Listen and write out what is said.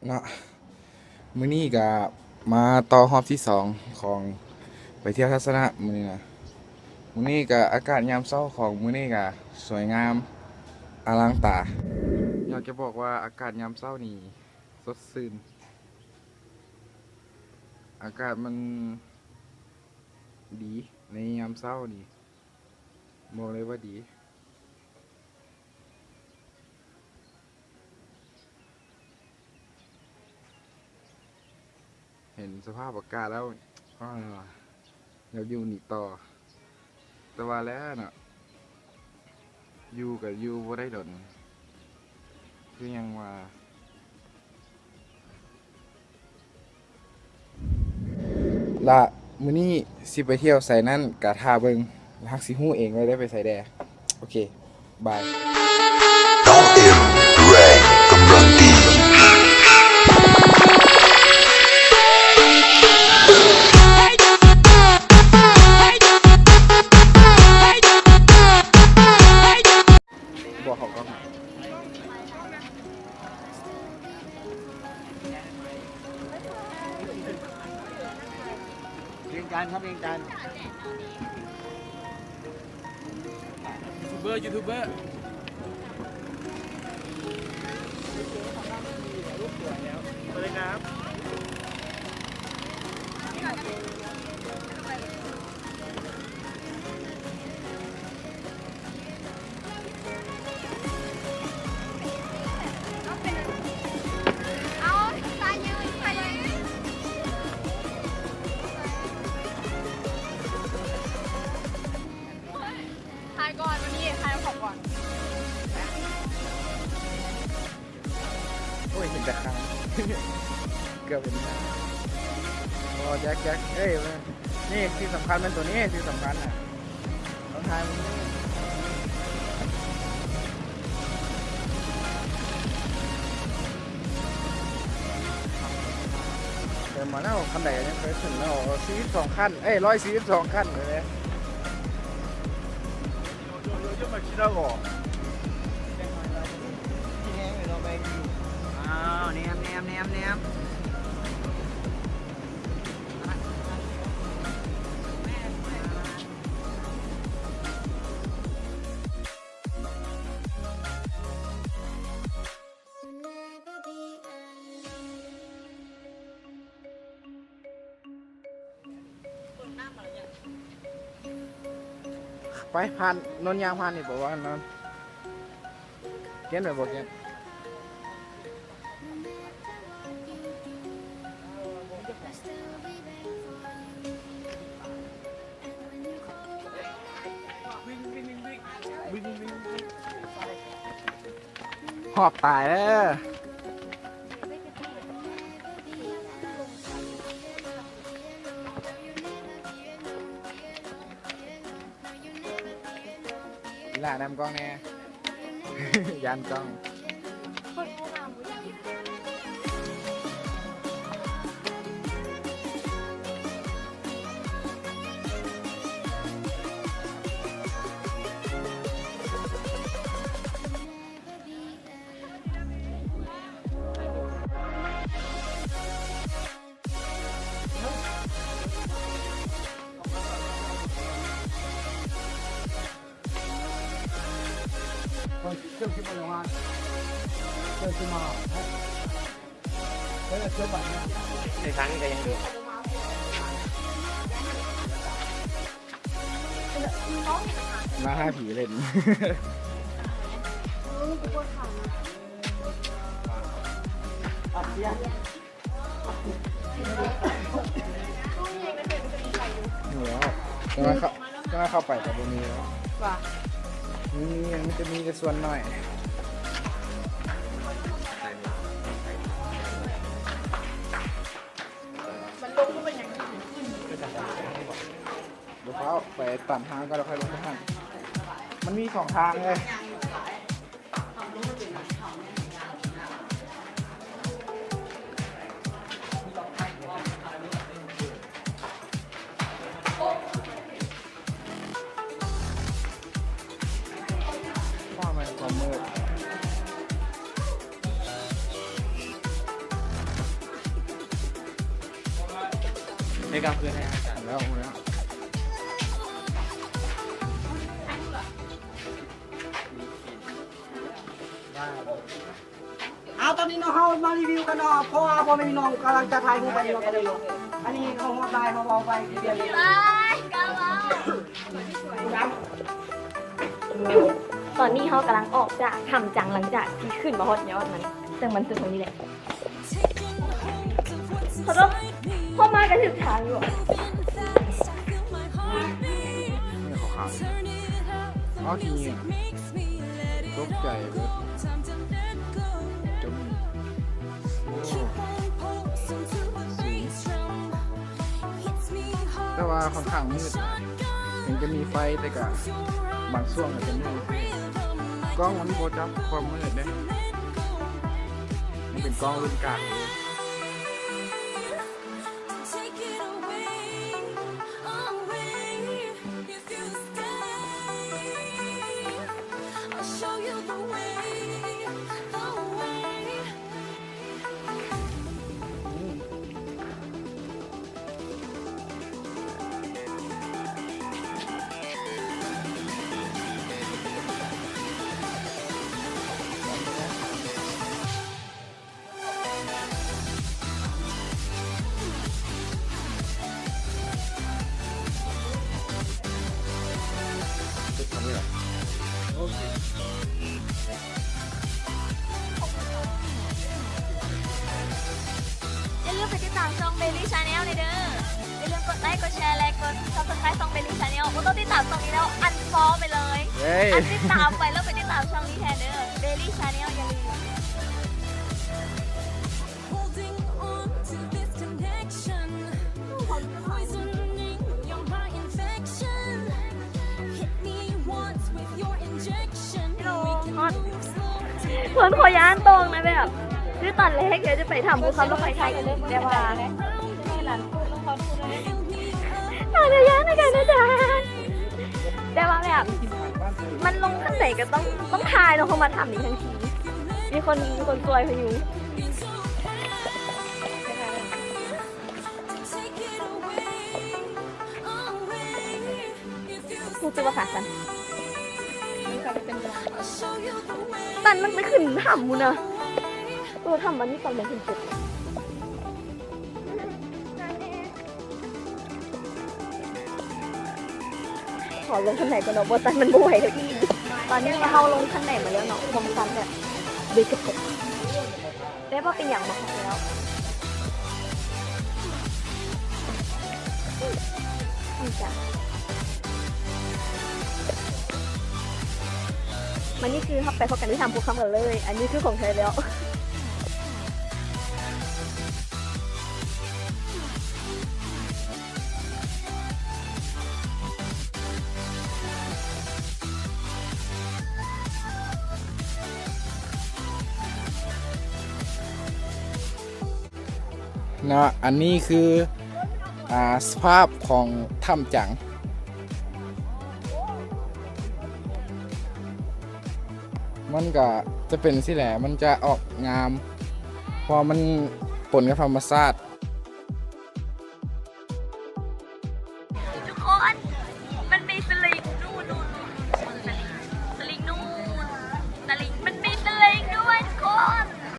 เนาะมื้อนี้ก็มาต่อรอบที่สองของไปเที่ยวทัศนะมื้อนี้นะมื้อนี้ก็อากาศยามเช้าของมื้อนี้ก็สวยงามอลังตาอยากจะบอกว่าอากาศยามเช้านี่สดชื่นอากาศมันดีในยามเช้านี่บอกเลยว่าดีเห็นสภาพอากาศแล้วอ้าวอยากอยู่นี่ต่อแต่ว่าแล้วน่ะอยู่กับอยู่บ่ได้ดนคือยังว่าละมื้อนี้สิไปเที่ยวไสนั่นกะท่าเบิ่งฮักสิฮู้เองว่าได้ไปไสแดโอเคบายน้องเอ็มแรงกำลังดีบอกเขาก็เรียงกันครับเรียงกันยูทูบเบอร์สวัสดีครับถ่ายก่อนวันนี้ถ่ายของก่อน โอ้ยเห็นแต่คางเกือบเป็นโอ้แจ็คเอ้ยนี่ที่สำคัญเป็นตัวนี้ที่สำคัญอ่ะต้องทายมันเดินมาแล้วคันไหนยังเคยถึงแล้ว42ขั้น142ขั้นเลยเนี่ยจะมาคิดแล้วก่อนอ้าวเนียมไปผ่านนนยางผ่านนี่บอกว่านนเก็นไปบอกเก็นหอบตายแล้วล่านำกล้องแน่ ยานกล้องเชื่อมมาเลยว่าเชื่อมมาเชื่อมแบบนี้ในครั้งนี้ก็ยังดูมาห้าผีเล่น อัดเสีย นี่แล้วจะมาเข้าไปกับบุมีแล้ว ว่า มันจะมีแต่ส่วนหน่อยมันลงก็เป็นอย่างนี้ เดี๋ยวเขาไปตัดทางก็เราค่อยลงไปทางมันมี2 ทางเลยความมืด ในกลางคืนให้อาจารย์ แล้ว เอาตอนนี้เนาะเฮามารีวิวกันเนาะเพราะว่าพ่อแม่พี่น้องกำลังจะถ่ายรูปไปเนาะกันเลยเนาะอันนี้เขาฮอดไลน์เขาเอาไปเรียนเลย ไปกันแล้ว ตอนนี้เขากำลังออกจากทำจังหลังจากที่ขึ้นมาฮอตยอดมันแต่มันสุดตรงนี้แหละเขาต้องเข้ามากันถึงทางอยู่อะ นี่ขาวๆเอาทีนี้ตกใจเลยจมแต่ว่าค่อนข้างมืดถึงจะมีไฟแต่ก็บางช่วงอาจจะมืดกล้องมันโบจับความมืดเนี่ยมันเป็นกล้องรุ่นกลางเลย อย่าลืมไปติดตามช่องเบลลี่ชาแนลเลยเด้ออย่าลืมกดไลค์กดแชร์และกด subscribe ช่องเบลลี่ชาแนลก็ต้องติดตามช่องนี้แล้วอันฟอลไปเลย เฮ้ย อันติดตามไปแล้วไปติดตามช่องนี้แทนเด้อเบลลี่ชาแนลอย่าลืม Holding on to this connection, poisoning your heart infection. Hit me once with your injection. We can move slow. ผลขอยานตรงนะแบบคือตอนแรกเดี๋ยวจะไปทำภูเขารถไฟไทยกันเลยแต่ว่าอาจจะยานในการนะจ๊ะแต่ว่าแบบมันลงขั้นไหนก็ต้องทายเนาะเขามาทำอีกทั้งทีมีคนซวยพยุง Take it away, away. If you พูดจะว่าขาสัน I'll show you the way. ตันมันไปขึ้นทำมูนะตัวทำวันนี้ตอนเรียนถึงจุดขอลงขั้นไหนก่อนเนาะโบตันมันบ่ไหวแล้วอีตอนนี้เราลงขั้นไหนมาแล้วเนาะลงขั้นแบบเบรกกระตุกได้ว่าเป็นอย่างมาของแล้วนี่จ้ะมันนี่คือเขาไปพบกันที่ทำภูเขากันเลย อันนี้คือของเธอแล้ว เนาะอันนี้คือสภาพของถ้ำจังมันก็จะเป็นสิแหละมันจะออกงามเพอมันปนกับธรรมชาติ